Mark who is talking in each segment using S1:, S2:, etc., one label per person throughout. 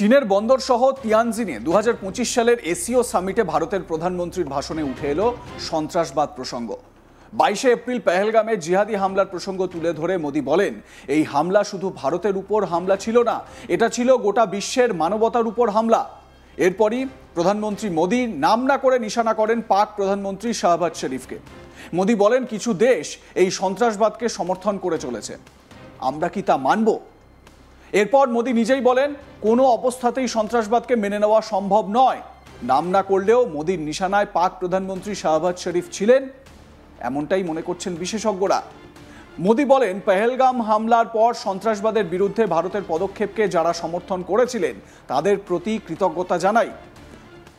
S1: চীনের বন্দর শহর তিয়ানজিনে 2025 সালের এসিও সামিটে ভারতের প্রধানমন্ত্রীর ভাষণে উঠে এলো সন্ত্রাসবাদ প্রসঙ্গ। 22 এপ্রিল পেহেলগামে জিহাদি হামলার প্রসঙ্গ তুলে ধরে মোদি বলেন, এই হামলা শুধু ভারতের উপর হামলা ছিল না, এটা ছিল গোটা বিশ্বের মানবতার উপর হামলা। এরপরই প্রধানমন্ত্রী মোদি নাম না করে নিশানা করেন পাক প্রধানমন্ত্রী শাহবাজ শরীফকে। মোদি বলেন, কিছু দেশ এই সন্ত্রাসবাদকে সমর্থন করে চলেছে, আমরা কি তা মানব? এরপর মোদি নিজেই বলেন, কোনো অবস্থাতেই সন্ত্রাসবাদকে মেনে নেওয়া সম্ভব নয়। নাম না করলেও মোদির নিশানায় পাক প্রধানমন্ত্রী শাহবাজ শরীফ ছিলেন, এমনটাই মনে করছেন বিশেষজ্ঞরা। মোদি বলেন, পেহেলগাম হামলার পর সন্ত্রাসবাদের বিরুদ্ধে ভারতের পদক্ষেপকে যারা সমর্থন করেছিলেন তাদের প্রতি কৃতজ্ঞতা জানাই।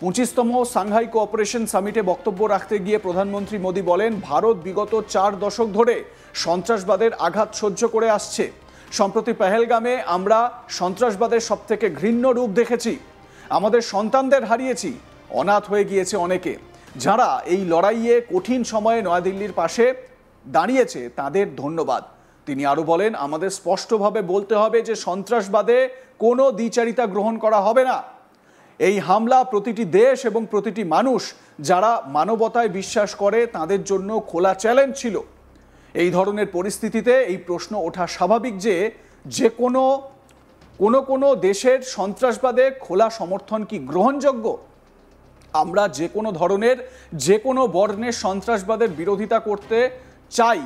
S1: 25তম সাংহাই কোঅপারেশন সামিটে বক্তব্য রাখতে গিয়ে প্রধানমন্ত্রী মোদি বলেন, ভারত বিগত 4 দশক ধরে সন্ত্রাসবাদের আঘাত সহ্য করে আসছে। সম্প্রতি পেহেলগামে আমরা সন্ত্রাসবাদের সবথেকে ঘৃণ্য রূপ দেখেছি। আমাদের সন্তানদের হারিয়েছি, অনাথ হয়ে গিয়েছে অনেকে। যারা এই লড়াইয়ে কঠিন সময়ে নয়াদিল্লির পাশে দাঁড়িয়েছে তাদের ধন্যবাদ। তিনি আরো বলেন, আমাদের স্পষ্টভাবে বলতে হবে যে সন্ত্রাসবাদে কোনো দ্বিচারিতা গ্রহণ করা হবে না। এই হামলা প্রতিটি দেশ এবং প্রতিটি মানুষ যারা মানবতায় বিশ্বাস করে তাদের জন্য খোলা চ্যালেঞ্জ ছিল। এই ধরনের পরিস্থিতিতে এই প্রশ্ন ওঠা স্বাভাবিক যে কোনো দেশের সন্ত্রাসবাদে খোলা সমর্থন কি গ্রহণযোগ্য? আমরা যে কোনো ধরনের যে কোনো বর্ণের সন্ত্রাসবাদের বিরোধিতা করতে চাই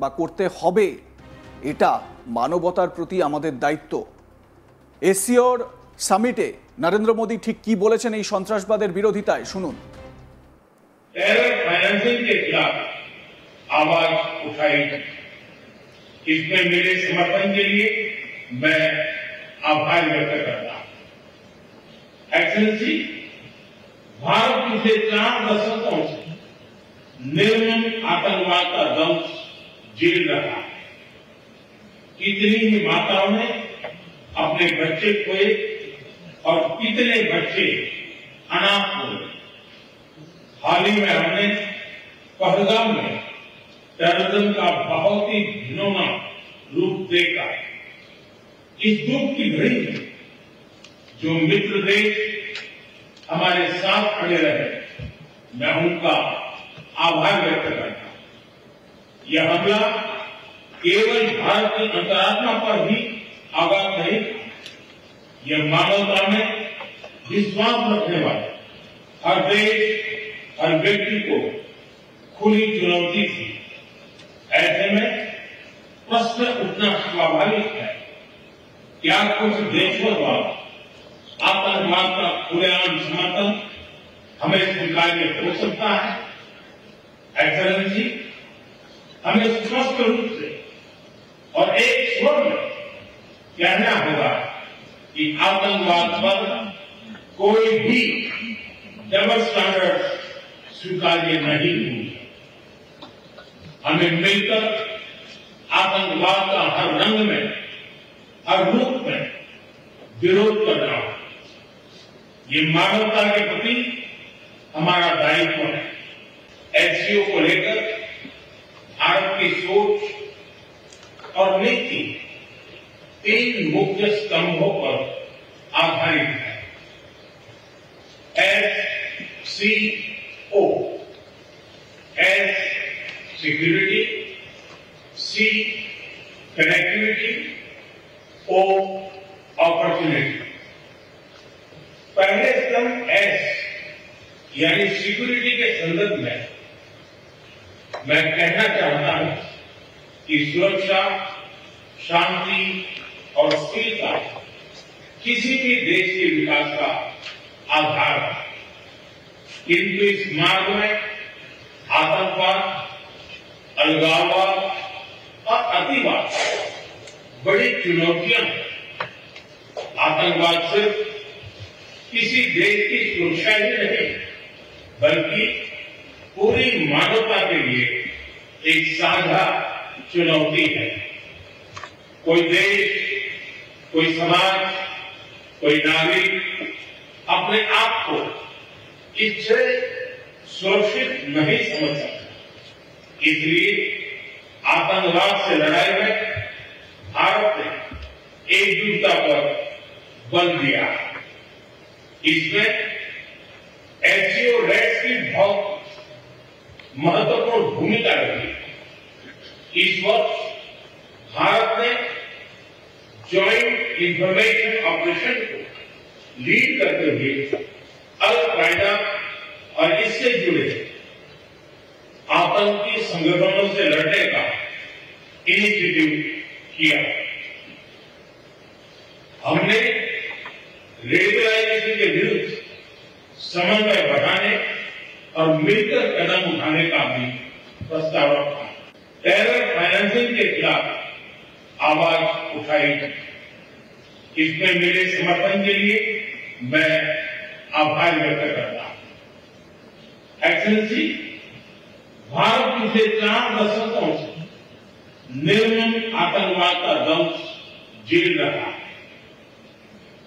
S1: বা করতে হবে, এটা মানবতার প্রতি আমাদের দায়িত্ব। এসিওর সামিটে নরেন্দ্র মোদী ঠিক কি বলেছেন এই সন্ত্রাসবাদের বিরোধিতায়, শুনুন।
S2: आवाज उठाई, इसमें मेरे समर्थन के लिए मैं आभार व्यक्त करता हूं। एक्सेलेंसी, भारत पिछले 4 दशकों से निर्मम आतंकवाद का दंश झेल रहा है। कितनी ही माताओं ने अपने बच्चे खोए और कितने बच्चे अनाथ हुए। हाल ही में हमने पहलगाम में टेररिज्म का बहुत ही घिनौना रूप देखा। इस दुख की घड़ी में जो मित्र देश हमारे साथ खड़े रहे, मैं उनका आभार व्यक्त करता हूं। यह हमला केवल भारत की अंतरात्मा पर ही आघात नहीं, यह मानवता में विश्वास रखने वाले हर देश, हर व्यक्ति को खुली चुनौती थी। ऐसे में प्रश्न उठना स्वाभाविक है, क्या कुछ देशों द्वारा आतंकवाद का खुलेआम समर्थन हमें स्वीकार्य हो सकता है? एक्सेलेंसी, हमें स्पष्ट रूप से और एक स्वर में कहना होगा कि आतंकवाद पर कोई भी डबल स्टैंडर्ड स्वीकार्य नहीं हुई। हमें मिलकर आतंकवाद का हर रंग में, हर रूप में विरोध करना है। ये मानवता के प्रति हमारा दायित्व है। एससीओ को लेकर भारत की सोच और नीति 3 मुख्य स्तंभों पर आधारित है। एससीओ, एस सिक्योरिटी, सी कनेक्टिविटी, ओ अपॉर्चुनिटी। पहले स्तंभ एस यानी सिक्योरिटी के संदर्भ में मैं कहना चाहता हूं कि सुरक्षा, शांति और स्थिरता किसी भी देश के विकास का आधार है। किंतु इस मार्ग में आतंकवाद, अलगाववाद और अतिवाद बड़ी चुनौतियां हैं। आतंकवाद सिर्फ किसी देश की सुरक्षा ही नहीं, बल्कि पूरी मानवता के लिए एक साझा चुनौती है। कोई देश, कोई समाज, कोई नागरिक अपने आप को इससे सुरक्षित नहीं समझ सकता। इसलिए आतंकवाद से लड़ाई में भारत ने एकजुटता पर बल दिया। इसमें एससीओ रेट्स की बहुत महत्वपूर्ण भूमिका रही। इस वर्ष भारत ने ज्वाइंट इंफॉर्मेशन ऑपरेशन को लीड करते हुए अल कायदा और इससे जुड़े आतंकी संगठनों से लड़ने का इनिशिएटिव किया। हमने रेडिकलाइजेशन के विरुद्ध समन्वय बढ़ाने और मिलकर कदम उठाने का भी प्रस्ताव रखा। टेरर फाइनेंसिंग के खिलाफ आवाज उठाई। इसमें मेरे समर्थन के लिए मैं आभार व्यक्त करता हूं। एक्सेलेंसी, भारत पिछले 4 दशकों से निर्मम आतंकवाद का दंश झेल रहा है।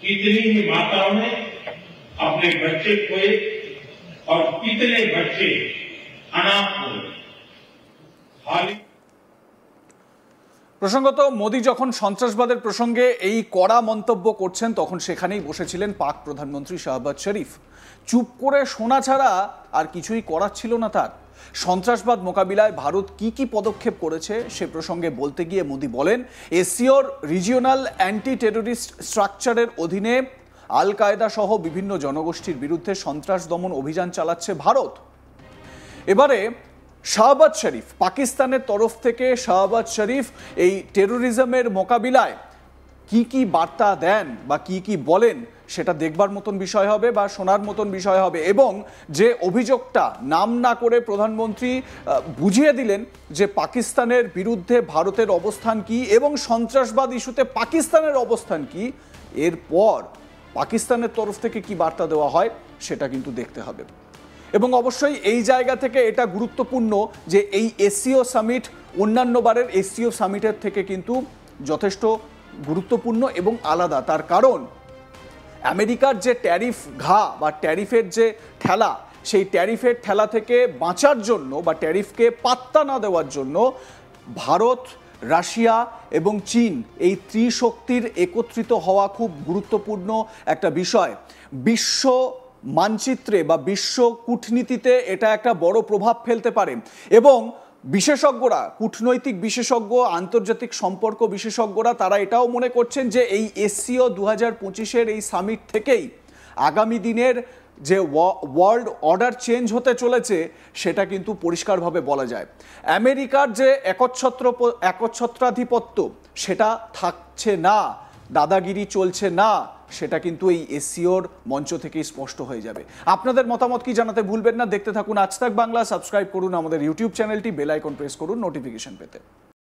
S2: कितनी ही माताओं ने अपने बच्चे खोए और कितने बच्चे अनाथ हुए।
S1: প্রসঙ্গত মোদি যখন সন্ত্রাসবাদের প্রসঙ্গে এই কড়া মন্তব্য করছেন তখন সেখানেই বসেছিলেন পাক প্রধানমন্ত্রী শাহবাজ শরীফ। চুপ করে শোনা ছাড়া আর কিছুই করার ছিল না তার। সন্ত্রাসবাদ মোকাবিলায় ভারত কি কি পদক্ষেপ করেছে সে প্রসঙ্গে বলতে গিয়ে মোদি বলেন, এসিওর রিজিওনাল অ্যান্টি টেররিস্ট স্ট্রাকচারের অধীনে আল কায়দা সহ বিভিন্ন জনগোষ্ঠীর বিরুদ্ধে সন্ত্রাস দমন অভিযান চালাচ্ছে ভারত। এবারে শাহবাজ শরীফ, পাকিস্তানের তরফ থেকে শাহবাজ শরীফ এই টেরোরিজমের মোকাবিলায় কি কি বার্তা দেন বা কি কি বলেন সেটা দেখবার মতন বিষয় হবে বা শোনার মতন বিষয় হবে। এবং যে অভিযোগটা নাম না করে প্রধানমন্ত্রী বুঝিয়ে দিলেন যে পাকিস্তানের বিরুদ্ধে ভারতের অবস্থান কি এবং সন্ত্রাসবাদ ইস্যুতে পাকিস্তানের অবস্থান কি, এরপর পাকিস্তানের তরফ থেকে কি বার্তা দেওয়া হয় সেটা কিন্তু দেখতে হবে। এবং অবশ্যই এই জায়গা থেকে এটা গুরুত্বপূর্ণ যে এই এসসিও সামিট অন্যান্য বারের এসসিও সামিটের থেকে কিন্তু যথেষ্ট গুরুত্বপূর্ণ এবং আলাদা। তার কারণ আমেরিকার যে ট্যারিফ ঘা বা ট্যারিফের যে ঠেলা, সেই ট্যারিফের ঠেলা থেকে বাঁচার জন্য বা ট্যারিফকে পাত্তা না দেওয়ার জন্য ভারত, রাশিয়া এবং চীন এই ত্রিশক্তির একত্রিত হওয়া খুব গুরুত্বপূর্ণ একটা বিষয়। বিশ্ব মানচিত্রে বা বিশ্ব কূটনীতিতে এটা একটা বড় প্রভাব ফেলতে পারে। এবং বিশেষজ্ঞরা, কূটনৈতিক বিশেষজ্ঞ, আন্তর্জাতিক সম্পর্ক বিশেষজ্ঞরা তারা এটাও মনে করছেন যে এই এসসিও 2025-এর এই সামিট থেকেই আগামী দিনের যে ওয়ার্ল্ড অর্ডার চেঞ্জ হতে চলেছে সেটা কিন্তু পরিষ্কারভাবে বলা যায়। আমেরিকার যে একচ্ছত্রাধিপত্য সেটা থাকছে না, দাদাগিরি চলছে না, সেটা কিন্তু এই এসসিওর মঞ্চ থেকেই স্পষ্ট হয়ে যাবে। আপনাদের মতামত কি জানাতে ভুলবেন না। দেখতে থাকুন আজ তাক বাংলা, সাবস্ক্রাইব করুন আমাদের ইউটিউব চ্যানেলটি, বেল আইকন প্রেস করুন নোটিফিকেশন পেতে।